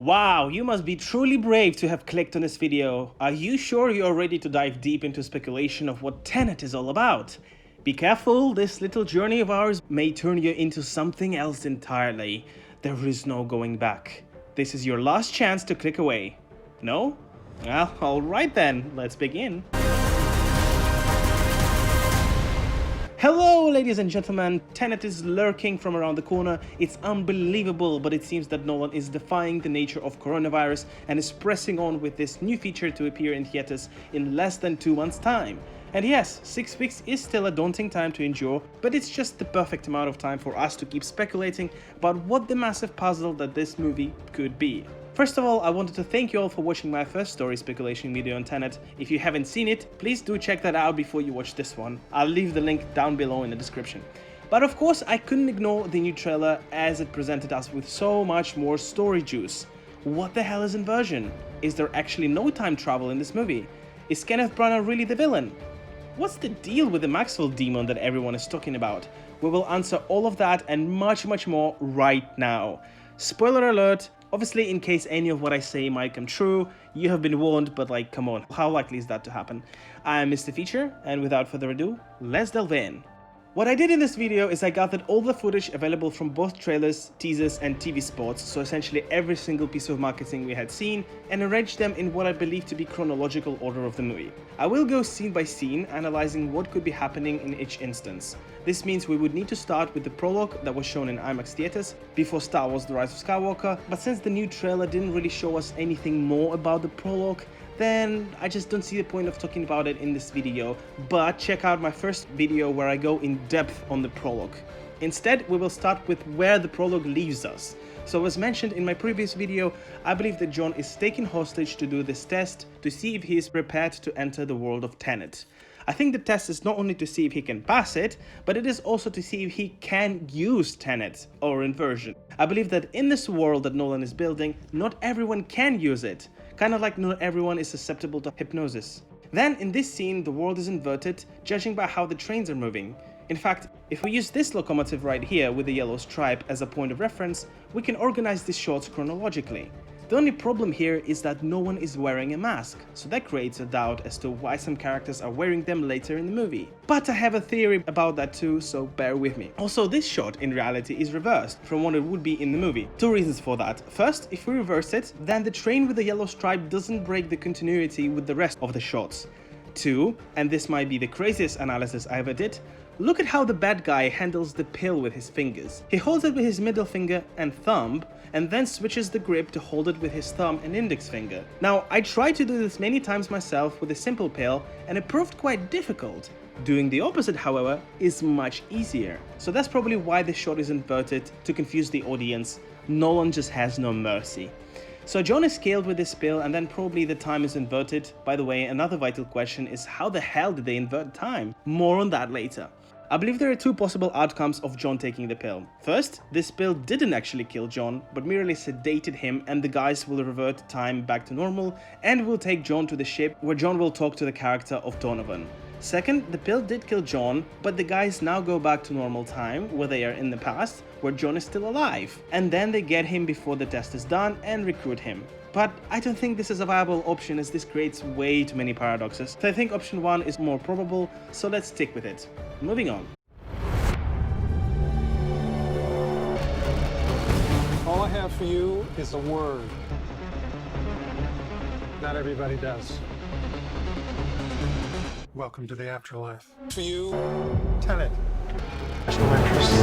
Wow, you must be truly brave to have clicked on this video. Are you sure you're ready to dive deep into speculation of what Tenet is all about? Be careful, this little journey of ours may turn you into something else entirely. There is no going back. This is your last chance to click away. No? Well, alright then, let's begin. Hello ladies and gentlemen, Tenet is lurking from around the corner. It's unbelievable, but it seems that Nolan is defying the nature of coronavirus and is pressing on with this new feature to appear in theaters in less than 2 months' time. And yes, 6 weeks is still a daunting time to endure, but it's just the perfect amount of time for us to keep speculating about what the massive puzzle that this movie could be. First of all, I wanted to thank you all for watching my first story speculation video on Tenet. If you haven't seen it, please do check that out before you watch this one. I'll leave the link down below in the description. But of course, I couldn't ignore the new trailer as it presented us with so much more story juice. What the hell is inversion? Is there actually no time travel in this movie? Is Kenneth Branagh really the villain? What's the deal with the Maxwell demon that everyone is talking about? We will answer all of that and much more right now. Spoiler alert, obviously in case any of what I say might come true, you have been warned, but like, come on, how likely is that to happen? I am Mr. Feature, and without further ado, let's delve in. What I did in this video is I gathered all the footage available from both trailers, teasers and TV spots, so essentially every single piece of marketing we had seen, and arranged them in what I believe to be chronological order of the movie. I will go scene by scene, analyzing what could be happening in each instance. This means we would need to start with the prologue that was shown in IMAX theaters before Star Wars: The Rise of Skywalker, but since the new trailer didn't really show us anything more about the prologue, then I just don't see the point of talking about it in this video, but check out my first video where I go in depth on the prologue. Instead, we will start with where the prologue leaves us. So as mentioned in my previous video, I believe that John is taken hostage to do this test to see if he is prepared to enter the world of Tenet. I think the test is not only to see if he can pass it, but it is also to see if he can use Tenet or inversion. I believe that in this world that Nolan is building, not everyone can use it. Kind of like not everyone is susceptible to hypnosis. Then in this scene, the world is inverted, judging by how the trains are moving. In fact, if we use this locomotive right here with the yellow stripe as a point of reference, we can organize these shots chronologically. The only problem here is that no one is wearing a mask, so that creates a doubt as to why some characters are wearing them later in the movie. But I have a theory about that too, so bear with me. Also, this shot in reality is reversed from what it would be in the movie. 2 reasons for that. First, if we reverse it, then the train with the yellow stripe doesn't break the continuity with the rest of the shots. 2, and this might be the craziest analysis I ever did, look at how the bad guy handles the pill with his fingers. He holds it with his middle finger and thumb, and then switches the grip to hold it with his thumb and index finger. Now, I tried to do this many times myself with a simple pill, and it proved quite difficult. Doing the opposite, however, is much easier. So that's probably why the shot is inverted, to confuse the audience. Nolan just has no mercy. So John is scaled with this pill, and then probably the time is inverted. By the way, another vital question is how the hell did they invert time? More on that later. I believe there are 2 possible outcomes of John taking the pill. First, this pill didn't actually kill John, but merely sedated him, and the guys will revert time back to normal and will take John to the ship where John will talk to the character of Donovan. Second, the pill did kill John, but the guys now go back to normal time where they are in the past, where John is still alive, and then they get him before the test is done and recruit him. But I don't think this is a viable option, as this creates way too many paradoxes. So I think option 1 is more probable, so let's stick with it. Moving on. All I have for you is a word. Not everybody does. Welcome to the afterlife. For you, Tenet.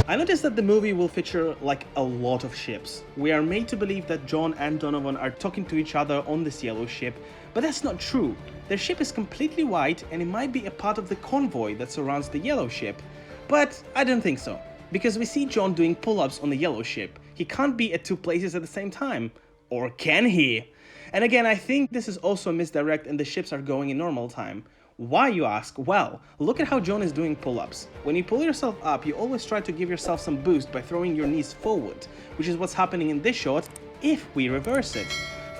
I noticed that the movie will feature like a lot of ships. We are made to believe that John and Donovan are talking to each other on this yellow ship, but that's not true. Their ship is completely white, and it might be a part of the convoy that surrounds the yellow ship. But I don't think so, because we see John doing pull-ups on the yellow ship. He can't be at 2 places at the same time. Or can he? And again, I think this is also a misdirect and the ships are going in normal time. Why, you ask? Well, look at how John is doing pull-ups. When you pull yourself up, you always try to give yourself some boost by throwing your knees forward, which is what's happening in this shot if we reverse it.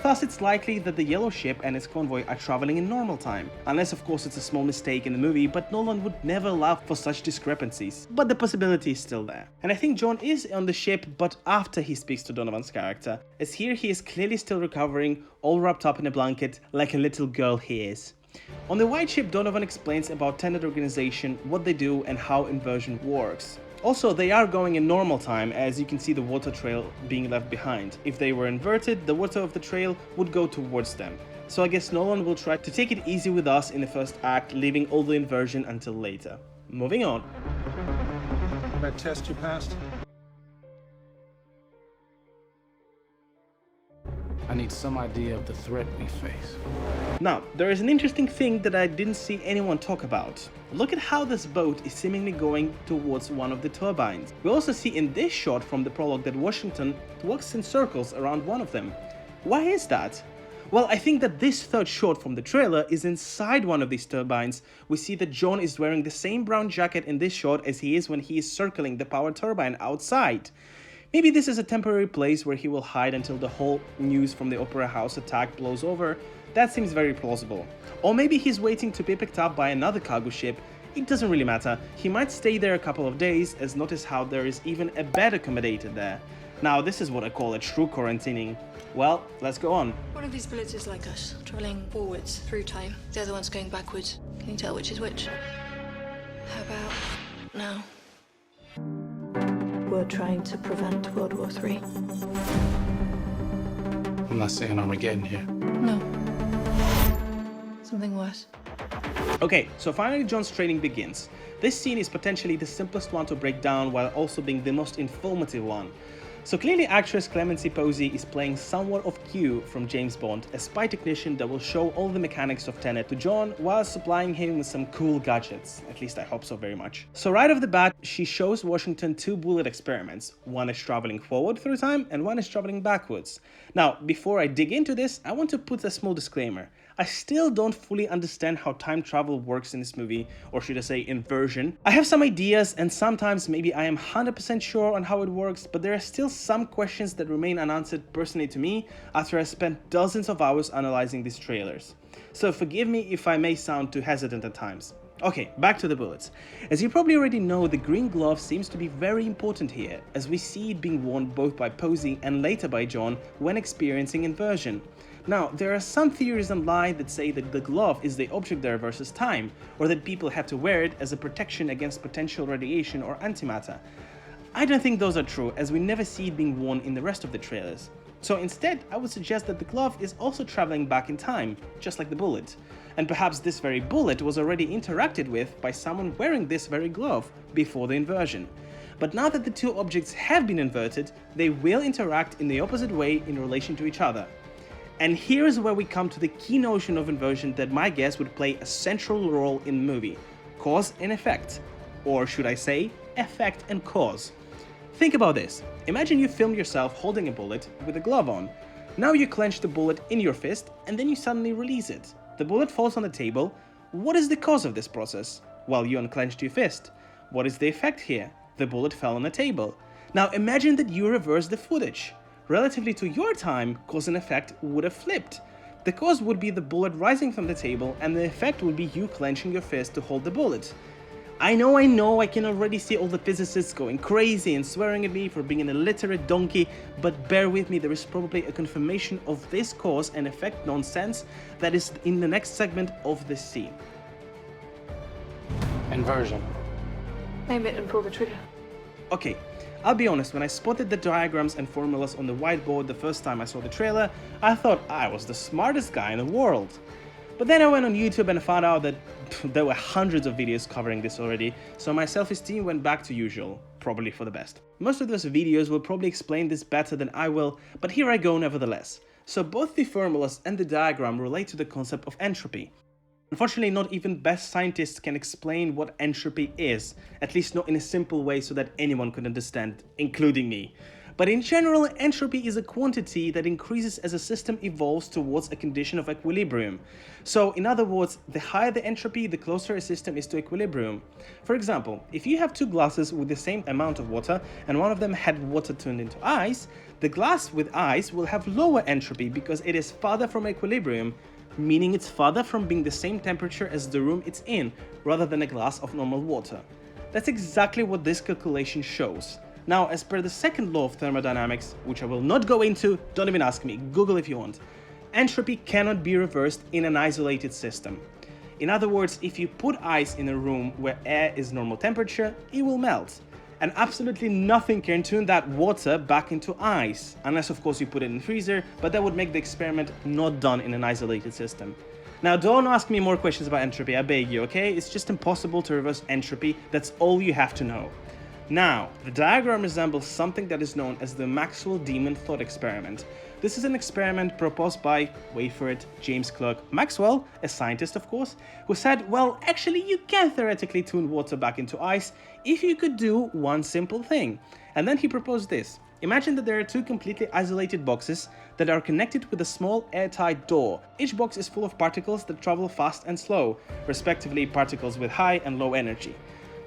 Thus, it's likely that the yellow ship and its convoy are traveling in normal time, unless of course it's a small mistake in the movie, but Nolan would never allow for such discrepancies. But the possibility is still there. And I think John is on the ship, but after he speaks to Donovan's character, as here he is clearly still recovering, all wrapped up in a blanket, like a little girl he is. On the white ship, Donovan explains about Tenet organization, what they do, and how inversion works. Also, they are going in normal time, as you can see the water trail being left behind. If they were inverted, the water of the trail would go towards them. So I guess Nolan will try to take it easy with us in the first act, leaving all the inversion until later. Moving on. That test you passed? I need some idea of the threat we face. Now, there is an interesting thing that I didn't see anyone talk about. Look at how this boat is seemingly going towards one of the turbines. We also see in this shot from the prologue that Washington walks in circles around one of them. Why is that? Well, I think that this third shot from the trailer is inside one of these turbines. We see that John is wearing the same brown jacket in this shot as he is when he is circling the power turbine outside. Maybe this is a temporary place where he will hide until the whole news from the Opera House attack blows over. That seems very plausible. Or maybe he's waiting to be picked up by another cargo ship. It doesn't really matter. He might stay there a couple of days, as notice how there is even a bed accommodated there. Now this is what I call a true quarantining. Well, let's go on. One of these bullets is like us, traveling forwards through time. The other one's going backwards. Can you tell which is which? How about now? We're trying to prevent World War III. I'm not saying Armageddon here. No. Something worse. Okay, so finally John's training begins. This scene is potentially the simplest one to break down while also being the most informative one. So clearly actress Clemency Posey is playing somewhat of Q from James Bond, a spy technician that will show all the mechanics of Tenet to John while supplying him with some cool gadgets. At least I hope so very much. So right off the bat, she shows Washington two bullet experiments. One is traveling forward through time and one is traveling backwards. Now, before I dig into this, I want to put a small disclaimer. I still don't fully understand how time travel works in this movie, or should I say inversion. I have some ideas and sometimes maybe I am 100% sure on how it works, but there are still some questions that remain unanswered personally to me after I spent dozens of hours analyzing these trailers. So forgive me if I may sound too hesitant at times. Okay, back to the bullets. As you probably already know, the green glove seems to be very important here, as we see it being worn both by Posey and later by John when experiencing inversion. Now, there are some theories online that say that the glove is the object there versus time, or that people had to wear it as a protection against potential radiation or antimatter. I don't think those are true, as we never see it being worn in the rest of the trailers. So instead, I would suggest that the glove is also traveling back in time, just like the bullet. And perhaps this very bullet was already interacted with by someone wearing this very glove before the inversion. But now that the two objects have been inverted, they will interact in the opposite way in relation to each other. And here is where we come to the key notion of inversion that my guess would play a central role in the movie: cause and effect. Or should I say, effect and cause. Think about this. Imagine you film yourself holding a bullet with a glove on. Now you clench the bullet in your fist and then you suddenly release it. The bullet falls on the table. What is the cause of this process? Well, you unclenched your fist. What is the effect here? The bullet fell on the table. Now imagine that you reverse the footage. Relatively to your time, cause and effect would have flipped. The cause would be the bullet rising from the table, and the effect would be you clenching your fist to hold the bullet. I know, I can already see all the physicists going crazy and swearing at me for being an illiterate donkey, but bear with me, there is probably a confirmation of this cause and effect nonsense that is in the next segment of this scene. Inversion. Name it and pull the trigger. Okay. I'll be honest, when I spotted the diagrams and formulas on the whiteboard the first time I saw the trailer, I thought I was the smartest guy in the world. But then I went on YouTube and found out that there were hundreds of videos covering this already, so my self-esteem went back to usual, probably for the best. Most of those videos will probably explain this better than I will, but here I go nevertheless. So both the formulas and the diagram relate to the concept of entropy. Unfortunately, not even best scientists can explain what entropy is, at least not in a simple way so that anyone could understand, including me. But in general, entropy is a quantity that increases as a system evolves towards a condition of equilibrium. So, in other words, the higher the entropy, the closer a system is to equilibrium. For example, if you have two glasses with the same amount of water and one of them had water turned into ice, The glass with ice will have lower entropy because it is farther from equilibrium, meaning it's farther from being the same temperature as the room it's in, rather than a glass of normal water. That's exactly what this calculation shows. Now, as per the second law of thermodynamics, which I will not go into, don't even ask me, Google if you want, entropy cannot be reversed in an isolated system. In other words, if you put ice in a room where air is normal temperature, it will melt. And absolutely nothing can turn that water back into ice, unless of course you put it in the freezer, but that would make the experiment not done in an isolated system. Now don't ask me more questions about entropy, I beg you, okay? It's just impossible to reverse entropy, that's all you have to know. Now, the diagram resembles something that is known as the Maxwell-Demon thought experiment. This is an experiment proposed by, wait for it, James Clerk Maxwell, a scientist of course, who said, well, actually you can theoretically tune water back into ice if you could do one simple thing. And then he proposed this. Imagine that there are two completely isolated boxes that are connected with a small airtight door. Each box is full of particles that travel fast and slow, respectively particles with high and low energy.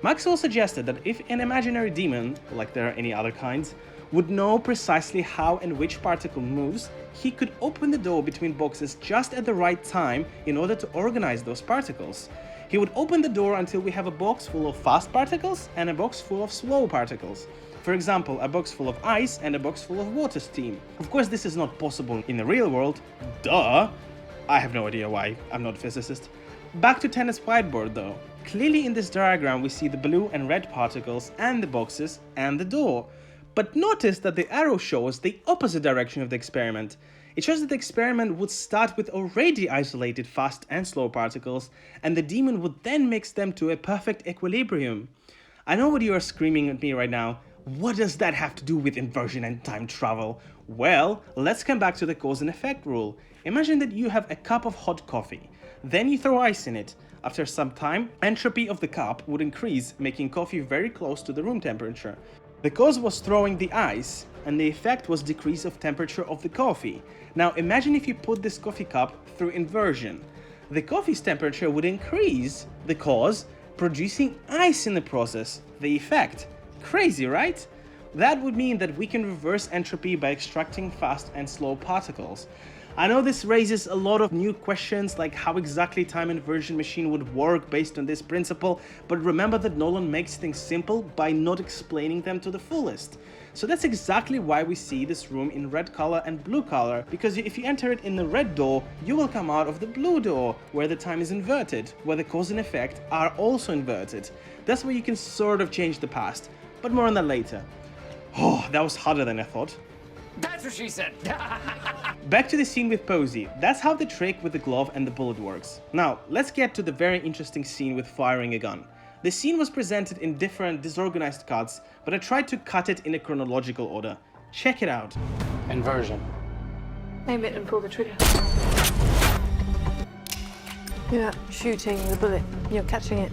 Maxwell suggested that if an imaginary demon, like there are any other kinds, would know precisely how and which particle moves, he could open the door between boxes just at the right time in order to organize those particles. He would open the door until we have a box full of fast particles and a box full of slow particles. For example, a box full of ice and a box full of water steam. Of course, this is not possible in the real world. Duh! I have no idea why, I'm not a physicist. Back to Tenet's whiteboard though. Clearly in this diagram we see the blue and red particles and the boxes and the door. But notice that the arrow shows the opposite direction of the experiment. It shows that the experiment would start with already isolated fast and slow particles, and the demon would then mix them to a perfect equilibrium. I know what you are screaming at me right now. What does that have to do with inversion and time travel? Well, let's come back to the cause and effect rule. Imagine that you have a cup of hot coffee. Then you throw ice in it. After some time, entropy of the cup would increase, making coffee very close to the room temperature. The cause was throwing the ice, and the effect was decrease of temperature of the coffee. Now imagine if you put this coffee cup through inversion. The coffee's temperature would increase, the cause, producing ice in the process, the effect. Crazy, right? That would mean that we can reverse entropy by extracting fast and slow particles. I know this raises a lot of new questions, like how exactly time inversion machine would work based on this principle, but remember that Nolan makes things simple by not explaining them to the fullest. So that's exactly why we see this room in red color and blue color, because if you enter it in the red door, you will come out of the blue door, where the time is inverted, where the cause and effect are also inverted. That's where you can sort of change the past, but more on that later. Oh, that was harder than I thought. That's what she said. Back to the scene with Posey. That's how the trick with the glove and the bullet works. Now, let's get to the very interesting scene with firing a gun. The scene was presented in different disorganized cuts, but I tried to cut it in a chronological order. Check it out. Inversion. Aim it and pull the trigger. You're not shooting the bullet, you're catching it.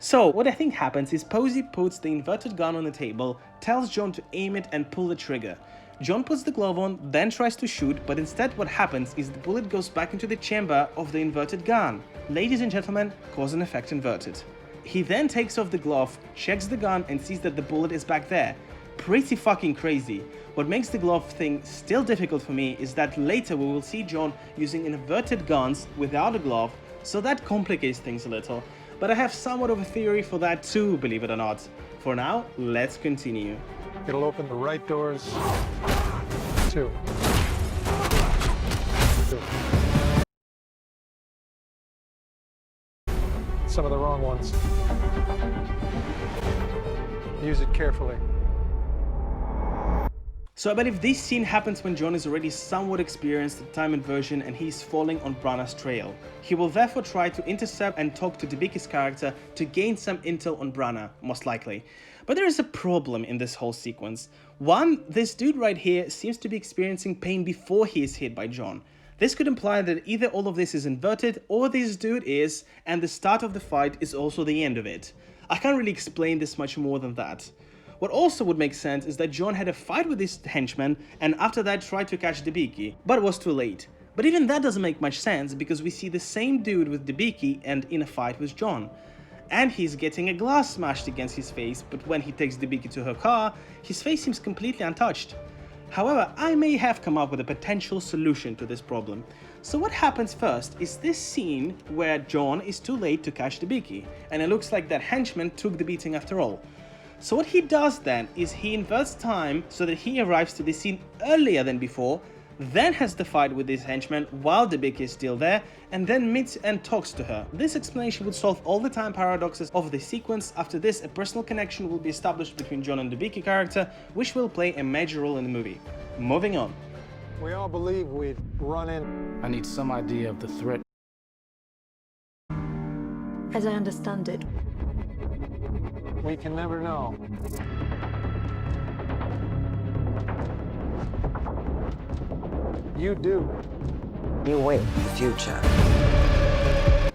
So, what I think happens is Posey puts the inverted gun on the table, tells John to aim it and pull the trigger. John puts the glove on, then tries to shoot, but instead what happens is the bullet goes back into the chamber of the inverted gun. Ladies and gentlemen, cause and effect inverted. He then takes off the glove, checks the gun and sees that the bullet is back there. Pretty fucking crazy. What makes the glove thing still difficult for me is that later we will see John using inverted guns without a glove, so that complicates things a little. But I have somewhat of a theory for that too, believe it or not. For now, let's continue. It'll open the right doors. Two. Some of the wrong ones. Use it carefully. So I believe this scene happens when John is already somewhat experienced at time inversion and he's falling on Branagh's trail. He will therefore try to intercept and talk to Debicki's character to gain some intel on Branagh, most likely. But there is a problem in this whole sequence. One, this dude right here seems to be experiencing pain before he is hit by John. This could imply that either all of this is inverted or this dude is, and the start of the fight is also the end of it. I can't really explain this much more than that. What also would make sense is that John had a fight with his henchman and after that tried to catch Debicki, but was too late. But even that doesn't make much sense because we see the same dude with Debicki and in a fight with John. and he's getting a glass smashed against his face, but when he takes Debicki to her car, his face seems completely untouched. However, I may have come up with a potential solution to this problem. So what happens first is this scene where John is too late to catch Debicki, and it looks like that henchman took the beating after all. So what he does then is he inverts time so that he arrives to the scene earlier than before, then has the fight with this henchman while Debicki is still there, and then meets and talks to her. This explanation would solve all the time paradoxes of the sequence. After this, a personal connection will be established between John and Debicki character, which will play a major role in the movie. Moving on. We all believe we'd run in. I need some idea of the threat. As I understand it, We can never know. You do. You win the future.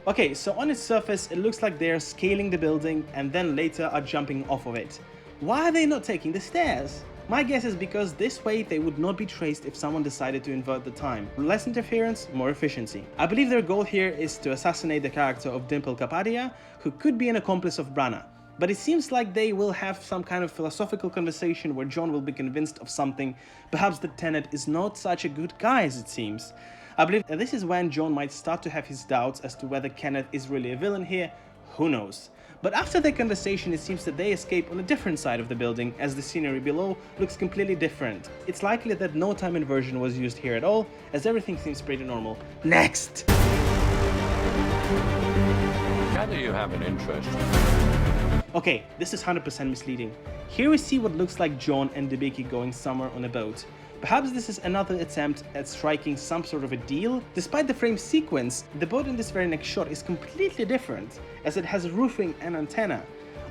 Okay, so on its surface, it looks like they're scaling the building and then later are jumping off of it. Why are they not taking the stairs? My guess is because this way they would not be traced if someone decided to invert the time. Less interference, more efficiency. I believe their goal here is to assassinate the character of Dimple Kapadia, who could be an accomplice of Branagh. But it seems like they will have some kind of philosophical conversation where John will be convinced of something, perhaps that Tenet is not such a good guy as it seems. I believe that this is when John might start to have his doubts as to whether Kenneth is really a villain here, who knows. But after their conversation, it seems that they escape on a different side of the building, as the scenery below looks completely different. It's likely that no time inversion was used here at all, as everything seems pretty normal. Next! Gather you have an interest. Okay, this is 100% misleading. Here we see what looks like John and Debicki going somewhere on a boat. Perhaps this is another attempt at striking some sort of a deal. Despite the frame sequence, the boat in this very next shot is completely different, as it has roofing and antenna.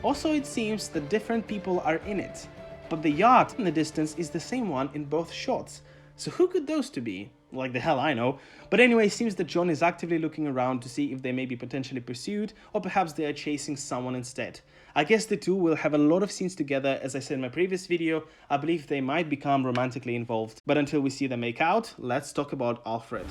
Also, it seems that different people are in it, but the yacht in the distance is the same one in both shots. So who could those two be? Like the hell I know. But anyway, it seems that John is actively looking around to see if they may be potentially pursued, or perhaps they are chasing someone instead. I guess the two will have a lot of scenes together. As I said in my previous video, I believe they might become romantically involved. But until we see them make out, let's talk about Alfred.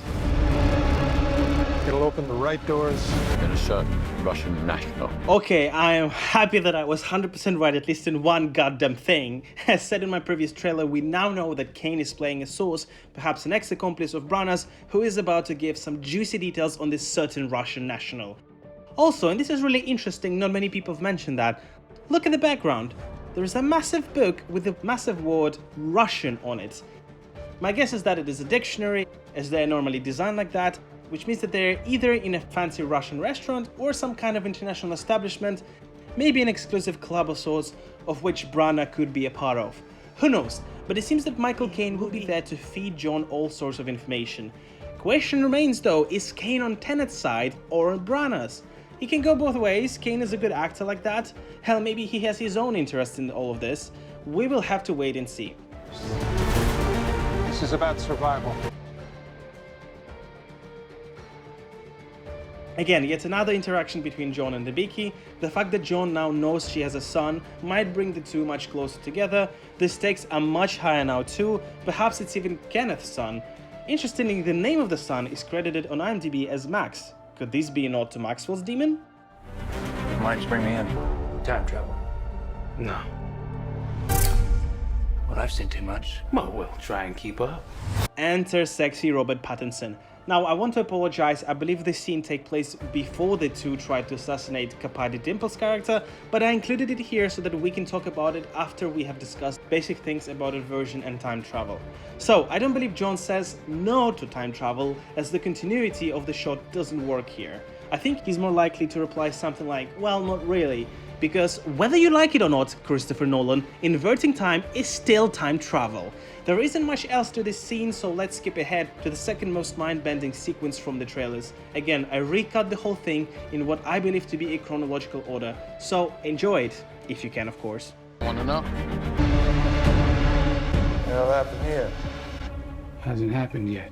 It'll open the right doors. In a certain Russian national. Okay, I am happy that I was 100% right, at least in one goddamn thing. As said in my previous trailer, we now know that Kane is playing a source, perhaps an ex-accomplice of Branagh's, who is about to give some juicy details on this certain Russian national. Also, and this is really interesting, not many people have mentioned that, look at the background. There is a massive book with a massive word Russian on it. My guess is that it is a dictionary, as they are normally designed like that, which means that they're either in a fancy Russian restaurant or some kind of international establishment, maybe an exclusive club of sorts, of which Branagh could be a part of. Who knows, but it seems that Michael Caine will be there to feed John all sorts of information. Question remains though, is Caine on Tenet's side or on Branagh's? He can go both ways. Caine is a good actor like that. Hell, maybe he has his own interest in all of this. We will have to wait and see. This is about survival. Again, yet another interaction between John and Debicki. The fact that John now knows she has a son might bring the two much closer together. The stakes are much higher now too. Perhaps it's even Kenneth's son. Interestingly, the name of the son is credited on IMDb as Max. Could this be a nod to Maxwell's demon? Why'd you bring me in? Time travel. No. Well, I've seen too much. Well, we'll try and keep up. Enter sexy Robert Pattinson. Now, I want to apologize, I believe this scene takes place before the two tried to assassinate Kapadi Dimple's character, but I included it here so that we can talk about it after we have discussed basic things about inversion and time travel. So, I don't believe John says no to time travel, as the continuity of the shot doesn't work here. I think he's more likely to reply something like, well, not really, because whether you like it or not, Christopher Nolan, inverting time is still time travel. There isn't much else to this scene, so let's skip ahead to the second most mind-bending sequence from the trailers. Again, I recut the whole thing in what I believe to be a chronological order, so enjoy it, if you can of course. Want to know? What'll happen here? Hasn't happened yet.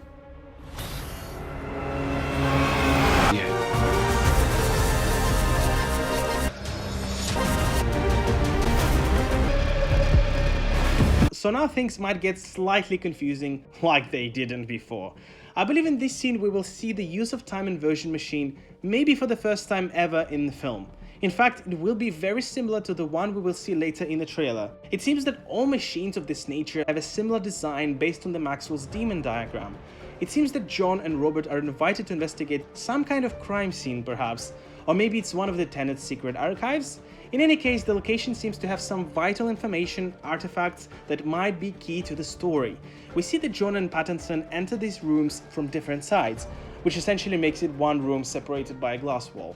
So now things might get slightly confusing, like they didn't before. I believe in this scene we will see the use of time inversion machine, maybe for the first time ever in the film. In fact, it will be very similar to the one we will see later in the trailer. It seems that all machines of this nature have a similar design based on the Maxwell's demon diagram. It seems that John and Robert are invited to investigate some kind of crime scene perhaps, or maybe it's one of the Tenet's secret archives? In any case, the location seems to have some vital information, artifacts that might be key to the story. We see that John and Pattinson enter these rooms from different sides, which essentially makes it one room separated by a glass wall.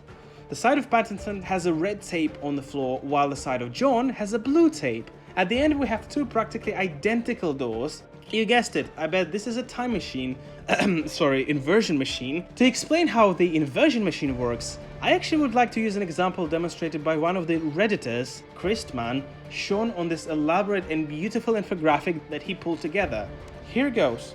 The side of Pattinson has a red tape on the floor, while the side of John has a blue tape. At the end we have two practically identical doors. You guessed it, I bet this is a time machine, inversion machine. To explain how the inversion machine works, I actually would like to use an example demonstrated by one of the Redditors, Christman, shown on this elaborate and beautiful infographic that he pulled together. Here goes.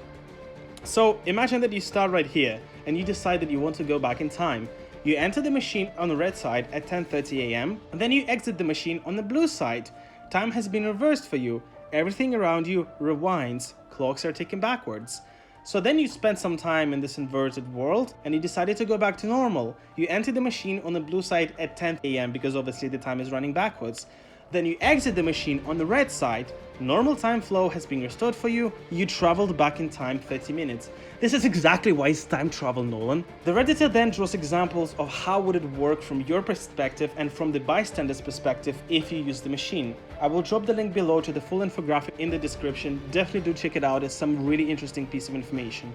So imagine that you start right here, and you decide that you want to go back in time. You enter the machine on the red side at 10:30 AM, and then you exit the machine on the blue side. Time has been reversed for you. Everything around you rewinds. Clocks are ticking backwards. So then you spend some time in this inverted world, and you decided to go back to normal. You enter the machine on the blue side at 10 AM because obviously the time is running backwards. Then you exit the machine on the red side. Normal time flow has been restored for you. You traveled back in time 30 minutes. This is exactly why it's time travel, Nolan. The Redditor then draws examples of how would it work from your perspective and from the bystander's perspective if you use the machine. I will drop the link below to the full infographic in the description. Definitely do check it out, it's some really interesting piece of information.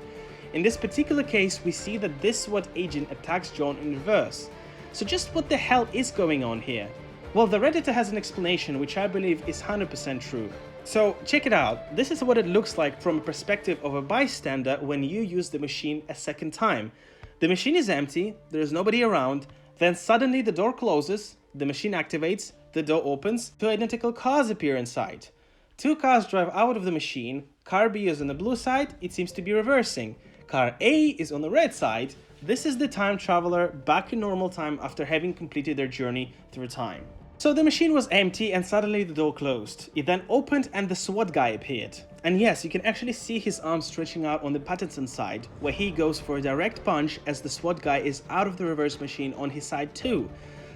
In this particular case, we see that this SWAT agent attacks John in reverse. So just what the hell is going on here? Well, the Redditor has an explanation which I believe is 100% true. So check it out. This is what it looks like from a perspective of a bystander when you use the machine a second time. The machine is empty, there is nobody around, then suddenly the door closes, the machine activates, the door opens, two identical cars appear inside. Two cars drive out of the machine, car B is on the blue side, it seems to be reversing. Car A is on the red side. This is the time traveler back in normal time after having completed their journey through time. So the machine was empty and suddenly the door closed. It then opened and the SWAT guy appeared. And yes, you can actually see his arm stretching out on the Pattinson side, where he goes for a direct punch as the SWAT guy is out of the reverse machine on his side too.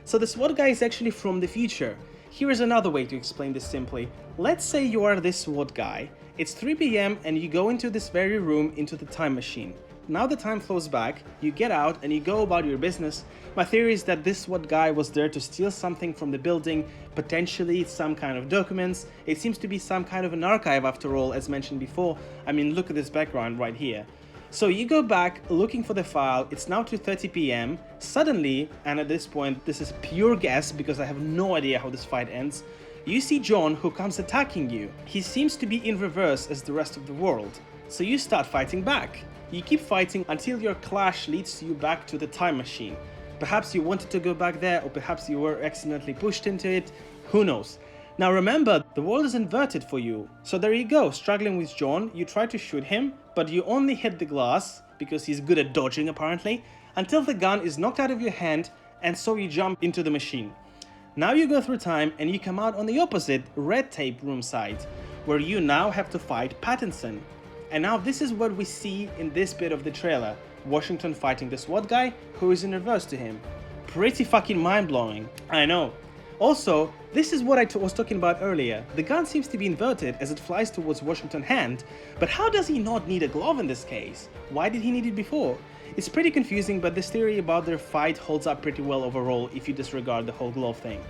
So the SWAT guy is actually from the future. Here is another way to explain this simply. Let's say you are this SWAT guy. It's 3 PM and you go into this very room into the time machine. Now the time flows back, you get out and you go about your business. My theory is that this SWAT guy was there to steal something from the building, potentially some kind of documents. It seems to be some kind of an archive after all, as mentioned before. I mean, look at this background right here. So you go back looking for the file, it's now 2:30 PM. Suddenly, and at this point this is pure guess because I have no idea how this fight ends, you see John who comes attacking you. He seems to be in reverse as the rest of the world. So you start fighting back. You keep fighting until your clash leads you back to the time machine. Perhaps you wanted to go back there, or perhaps you were accidentally pushed into it, who knows. Now remember, the world is inverted for you. So there you go, struggling with John, you try to shoot him, but you only hit the glass, because he's good at dodging apparently, until the gun is knocked out of your hand, and so you jump into the machine. Now you go through time and you come out on the opposite red tape room side, where you now have to fight Pattinson. And now this is what we see in this bit of the trailer. Washington fighting the SWAT guy who is in reverse to him. Pretty fucking mind-blowing, I know. Also, this is what I was talking about earlier. The gun seems to be inverted as it flies towards Washington's hand, but how does he not need a glove in this case? Why did he need it before? It's pretty confusing, but this theory about their fight holds up pretty well overall if you disregard the whole glove thing.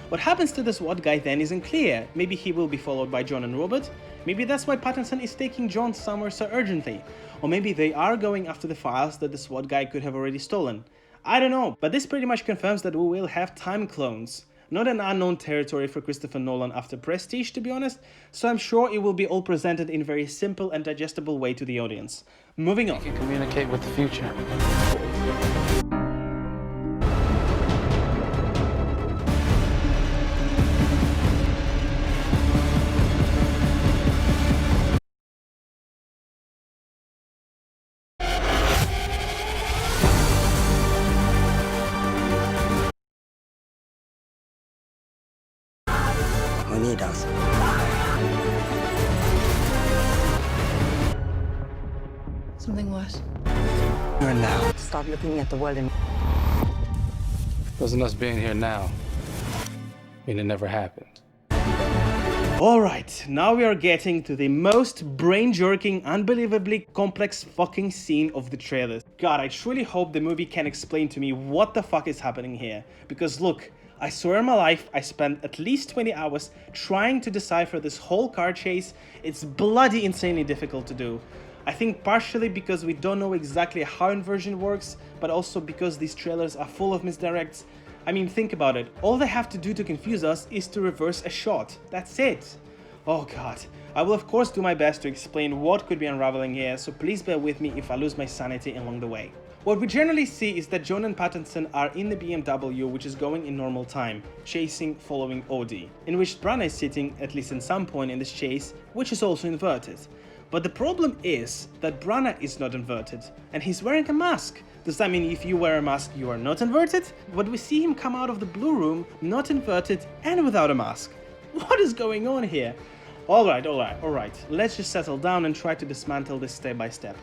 What happens to the SWAT guy then isn't clear. Maybe he will be followed by John and Robert. Maybe that's why Pattinson is taking John somewhere so urgently. Or maybe they are going after the files that the SWAT guy could have already stolen. I don't know, but this pretty much confirms that we will have time clones. Not an unknown territory for Christopher Nolan after Prestige, to be honest, so I'm sure it will be all presented in a very simple and digestible way to the audience. Moving on. You can communicate with the future. Who need us? Something worse. Here and now. Stop looking at the world in... Doesn't us being here now mean it never happened. Alright, now we are getting to the most brain-jerking, unbelievably complex fucking scene of the trailers. God, I truly hope the movie can explain to me what the fuck is happening here. Because look, I swear in my life, I spent at least 20 hours trying to decipher this whole car chase. It's bloody insanely difficult to do. I think partially because we don't know exactly how inversion works, but also because these trailers are full of misdirects. I mean, think about it. All they have to do to confuse us is to reverse a shot. That's it. Oh god. I will of course do my best to explain what could be unraveling here, so please bear with me if I lose my sanity along the way. What we generally see is that John and Pattinson are in the BMW, which is going in normal time, chasing following Audi, in which Branagh is sitting, at least in some point in this chase, which is also inverted. But the problem is that Branagh is not inverted, and he's wearing a mask. Does that mean if you wear a mask, you are not inverted? But we see him come out of the blue room, not inverted and without a mask. What is going on here? Alright, let's just settle down and try to dismantle this step by step.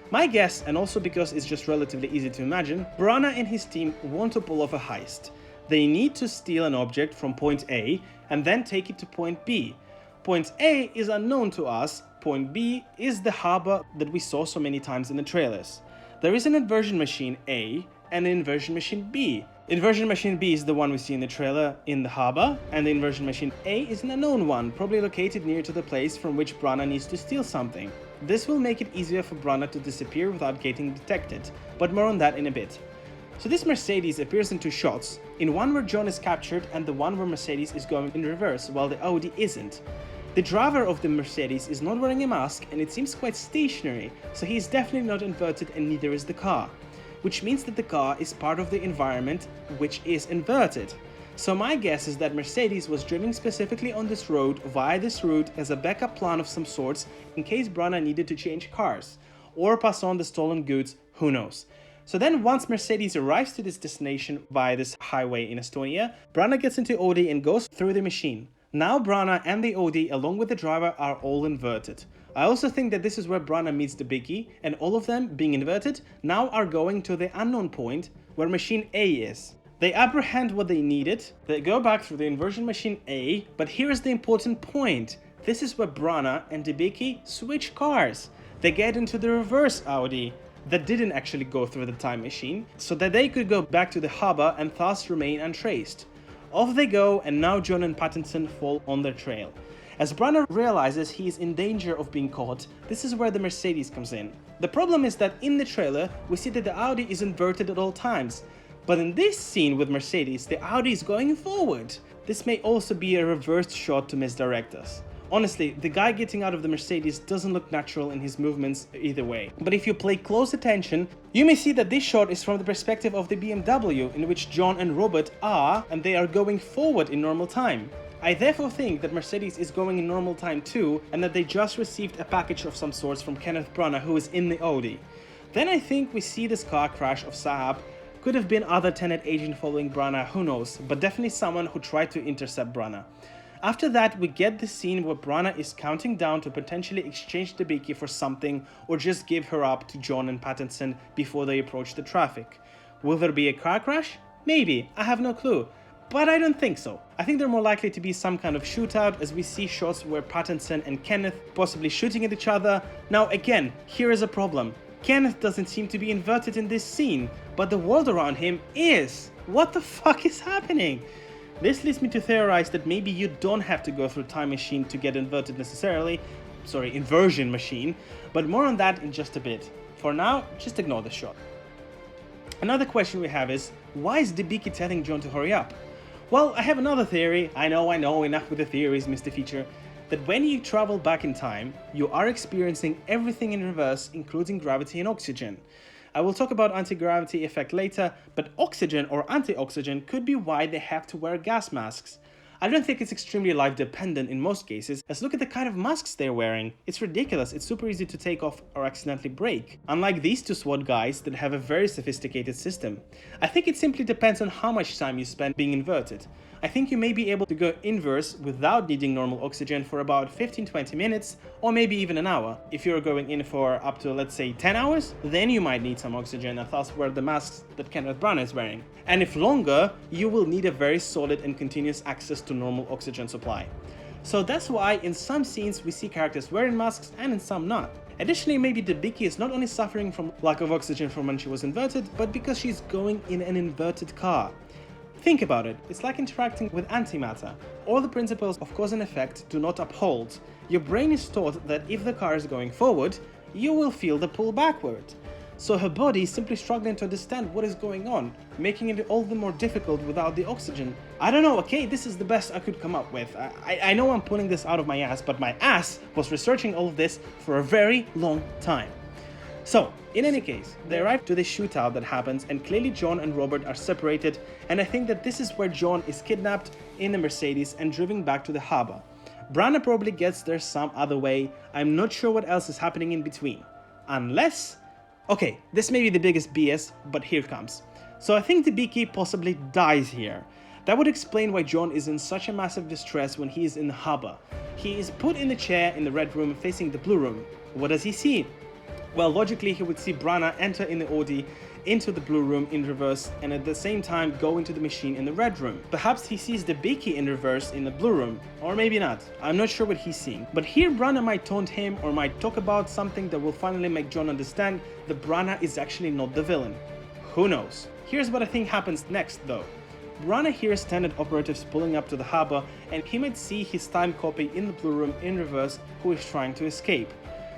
My guess, and also because it's just relatively easy to imagine, Branagh and his team want to pull off a heist. They need to steal an object from point A and then take it to point B. Point A is unknown to us, point B is the harbor that we saw so many times in the trailers. There is an inversion machine A and an inversion machine B. Inversion machine B is the one we see in the trailer in the harbor, and the inversion machine A is an unknown one, probably located near to the place from which Branagh needs to steal something. This will make it easier for Branagh to disappear without getting detected, but more on that in a bit. So this Mercedes appears in two shots, in one where John is captured and the one where Mercedes is going in reverse while the Audi isn't. The driver of the Mercedes is not wearing a mask and it seems quite stationary, so he is definitely not inverted and neither is the car. Which means that the car is part of the environment which is inverted. So my guess is that Mercedes was driving specifically on this road via this route as a backup plan of some sorts in case Branagh needed to change cars or pass on the stolen goods, who knows. So then once Mercedes arrives to this destination via this highway in Estonia, Branagh gets into Audi and goes through the machine. Now Branagh and the Audi along with the driver are all inverted. I also think that this is where Branagh meets the Biggie, and all of them, being inverted, now are going to the unknown point where machine A is. They apprehend what they needed, they go back through the inversion machine A, but here is the important point. This is where Branagh and Debicki switch cars. They get into the reverse Audi that didn't actually go through the time machine, so that they could go back to the harbor and thus remain untraced. Off they go, and now John and Pattinson fall on their trail. As Branagh realizes he is in danger of being caught, this is where the Mercedes comes in. The problem is that in the trailer, we see that the Audi is inverted at all times. But in this scene with Mercedes, the Audi is going forward. This may also be a reversed shot to misdirect us. Honestly, the guy getting out of the Mercedes doesn't look natural in his movements either way. But if you pay close attention, you may see that this shot is from the perspective of the BMW, in which John and Robert are, and they are going forward in normal time. I therefore think that Mercedes is going in normal time too, and that they just received a package of some sorts from Kenneth Branagh, who is in the Audi. Then I think we see this car crash of Saab. Could have been other Tenet agent following Branagh, who knows, but definitely someone who tried to intercept Branagh. After that, we get the scene where Branagh is counting down to potentially exchange Debicki for something or just give her up to John and Pattinson before they approach the traffic. Will there be a car crash? Maybe, I have no clue. But I don't think so. I think they're more likely to be some kind of shootout, as we see shots where Pattinson and Kenneth possibly shooting at each other. Now again, here is a problem. Kenneth doesn't seem to be inverted in this scene, but the world around him is. What the fuck is happening? This leads me to theorize that maybe you don't have to go through time machine to get inverted necessarily. Sorry, inversion machine. But more on that in just a bit. For now, just ignore the shot. Another question we have is, why is Debicki telling John to hurry up? Well, I have another theory. I know, enough with the theories, Mr. Feature. That when you travel back in time, you are experiencing everything in reverse, including gravity and oxygen. I will talk about anti-gravity effect later, but oxygen or anti-oxygen could be why they have to wear gas masks. I don't think it's extremely life dependent in most cases, as look at the kind of masks they're wearing. It's ridiculous, it's super easy to take off or accidentally break. Unlike these two SWAT guys that have a very sophisticated system. I think it simply depends on how much time you spend being inverted. I think you may be able to go inverse without needing normal oxygen for about 15-20 minutes, or maybe even an hour. If you're going in for up to, let's say, 10 hours, then you might need some oxygen and thus wear the masks that Kenneth Branagh is wearing. And if longer, you will need a very solid and continuous access to to normal oxygen supply. So that's why in some scenes we see characters wearing masks and in some not. Additionally, maybe Debicki is not only suffering from lack of oxygen from when she was inverted, but because she's going in an inverted car. Think about it, it's like interacting with antimatter. All the principles of cause and effect do not uphold. Your brain is taught that if the car is going forward, you will feel the pull backward. So her body is simply struggling to understand what is going on, making it all the more difficult without the oxygen. I don't know, okay, this is the best I could come up with. I know I'm pulling this out of my ass, but my ass was researching all of this for a very long time. So, in any case, they arrive to the shootout that happens, and clearly John and Robert are separated, and I think that this is where John is kidnapped in a Mercedes and driven back to the harbor. Branagh probably gets there some other way. I'm not sure what else is happening in between. Unless... Okay, this may be the biggest BS, but here comes. So I think Debicki possibly dies here. That would explain why John is in such a massive distress when he is in the harbor. He is put in the chair in the red room facing the blue room. What does he see? Well, logically he would see Branagh enter in the Audi into the blue room in reverse and at the same time go into the machine in the red room. Perhaps he sees Debicki in reverse in the blue room, or maybe not. I'm not sure what he's seeing. But here Branagh might taunt him or might talk about something that will finally make John understand that Branagh is actually not the villain. Who knows? Here's what I think happens next though. Branagh hears Tenet operatives pulling up to the harbor and he might see his time copy in the blue room in reverse who is trying to escape.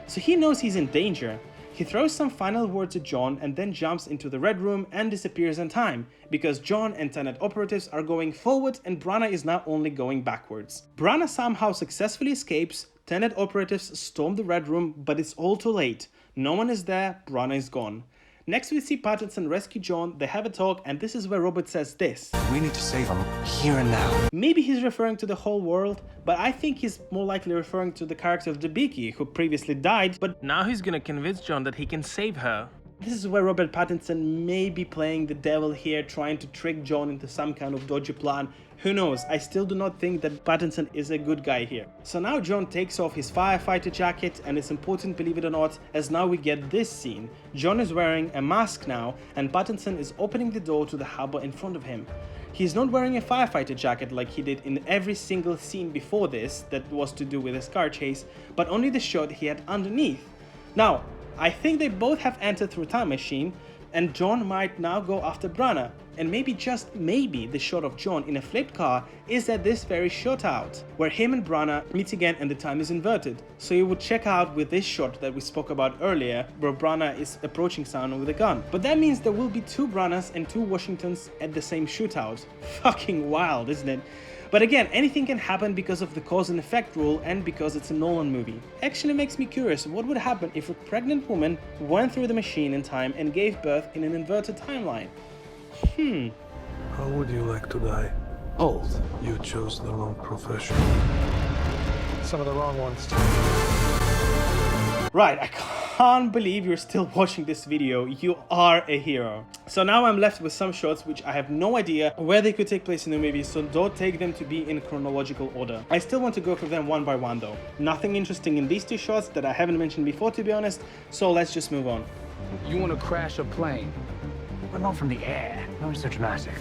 So he knows he's in danger. He throws some final words at John and then jumps into the red room and disappears in time, because John and Tenet operatives are going forward and Branagh is now only going backwards. Branagh somehow successfully escapes, Tenet operatives storm the red room, but it's all too late. No one is there, Branagh is gone. Next we see Pattinson rescue John, they have a talk, and this is where Robert says this. We need to save him here and now. Maybe he's referring to the whole world, but I think he's more likely referring to the character of Debicki, who previously died, but now he's gonna convince John that he can save her. This is where Robert Pattinson may be playing the devil here, trying to trick John into some kind of dodgy plan. Who knows, I still do not think that Pattinson is a good guy here. So now John takes off his firefighter jacket, and it's important, believe it or not, as now we get this scene. John is wearing a mask now, and Pattinson is opening the door to the harbor in front of him. He's not wearing a firefighter jacket like he did in every single scene before this that was to do with his car chase, but only the shirt he had underneath. Now, I think they both have entered through a time machine, and John might now go after Branagh. And maybe, just maybe, the shot of John in a flipped car is at this very shootout, where him and Branagh meet again and the time is inverted. So you would check out with this shot that we spoke about earlier, where Branagh is approaching someone with a gun. But that means there will be two Branaghs and two Washingtons at the same shootout. Fucking wild, isn't it? But again, anything can happen because of the cause and effect rule and because it's a Nolan movie. Actually makes me curious, what would happen if a pregnant woman went through the machine in time and gave birth in an inverted timeline? How would you like to die? Old. You chose the wrong profession. Some of the wrong ones, too. Right, I can't believe you're still watching this video. You are a hero. So now I'm left with some shots which I have no idea where they could take place in the movie, so don't take them to be in chronological order. I still want to go through them one by one though. Nothing interesting in these two shots that I haven't mentioned before, to be honest, so let's just move on. You want to crash a plane? But not from the air. No, so dramatic.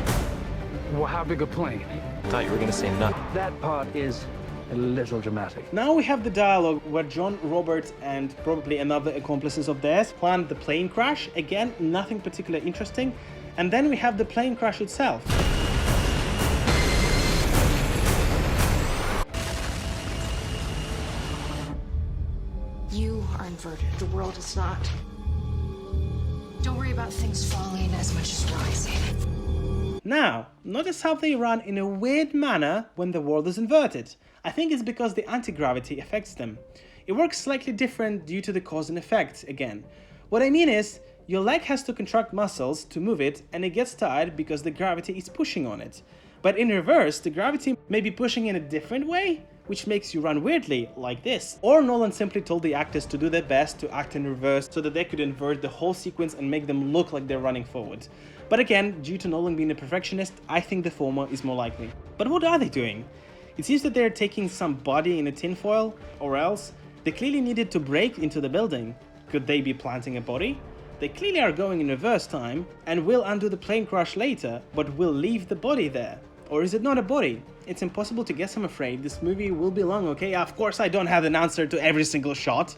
Well, how big a plane? I thought you were gonna say nut. That part is a little dramatic. Now we have the dialogue where John, Robert, and probably another accomplices of theirs planned the plane crash. Again, nothing particularly interesting. And then we have the plane crash itself. You are inverted. The world is not. Don't worry about things falling as much as rising. Now, notice how they run in a weird manner when the world is inverted. I think it's because the anti-gravity affects them. It works slightly different due to the cause and effect again. What I mean is, your leg has to contract muscles to move it and it gets tired because the gravity is pushing on it. But in reverse, the gravity may be pushing in a different way, which makes you run weirdly, like this. Or Nolan simply told the actors to do their best to act in reverse so that they could invert the whole sequence and make them look like they're running forward. But again, due to Nolan being a perfectionist, I think the former is more likely. But what are they doing? It seems that they're taking some body in a tinfoil, or else they clearly needed to break into the building. Could they be planting a body? They clearly are going in reverse time and will undo the plane crash later, but will leave the body there. Or is it not a body? It's impossible to guess, I'm afraid. This movie will be long, okay? Of course I don't have an answer to every single shot.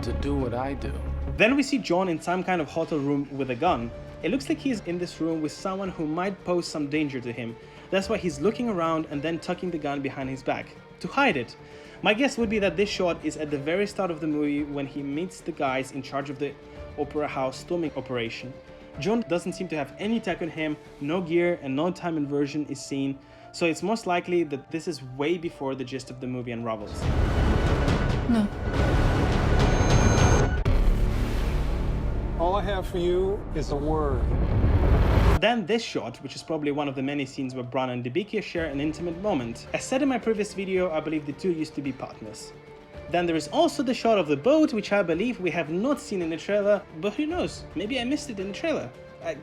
To do what I do. Then we see John in some kind of hotel room with a gun. It looks like he's in this room with someone who might pose some danger to him. That's why he's looking around and then tucking the gun behind his back, to hide it. My guess would be that this shot is at the very start of the movie when he meets the guys in charge of the Opera House storming operation. John doesn't seem to have any tech on him, no gear, and no time inversion is seen, so it's most likely that this is way before the gist of the movie unravels. No. All I have for you is a word. Then this shot, which is probably one of the many scenes where Bran and Debekia share an intimate moment. As said in my previous video, I believe the two used to be partners. Then there is also the shot of the boat, which I believe we have not seen in the trailer, but who knows, maybe I missed it in the trailer.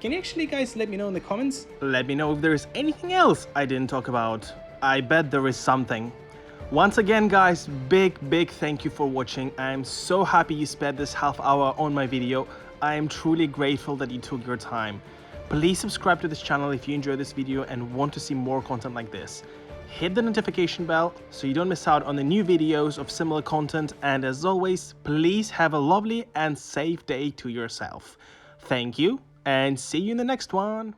Can you actually guys let me know in the comments? Let me know if there is anything else I didn't talk about. I bet there is something. Once again guys, big thank you for watching. I am so happy you spent this half hour on my video. I am truly grateful that you took your time. Please subscribe to this channel if you enjoyed this video and want to see more content like this. Hit the notification bell so you don't miss out on the new videos of similar content, and as always, please have a lovely and safe day to yourself. Thank you and see you in the next one.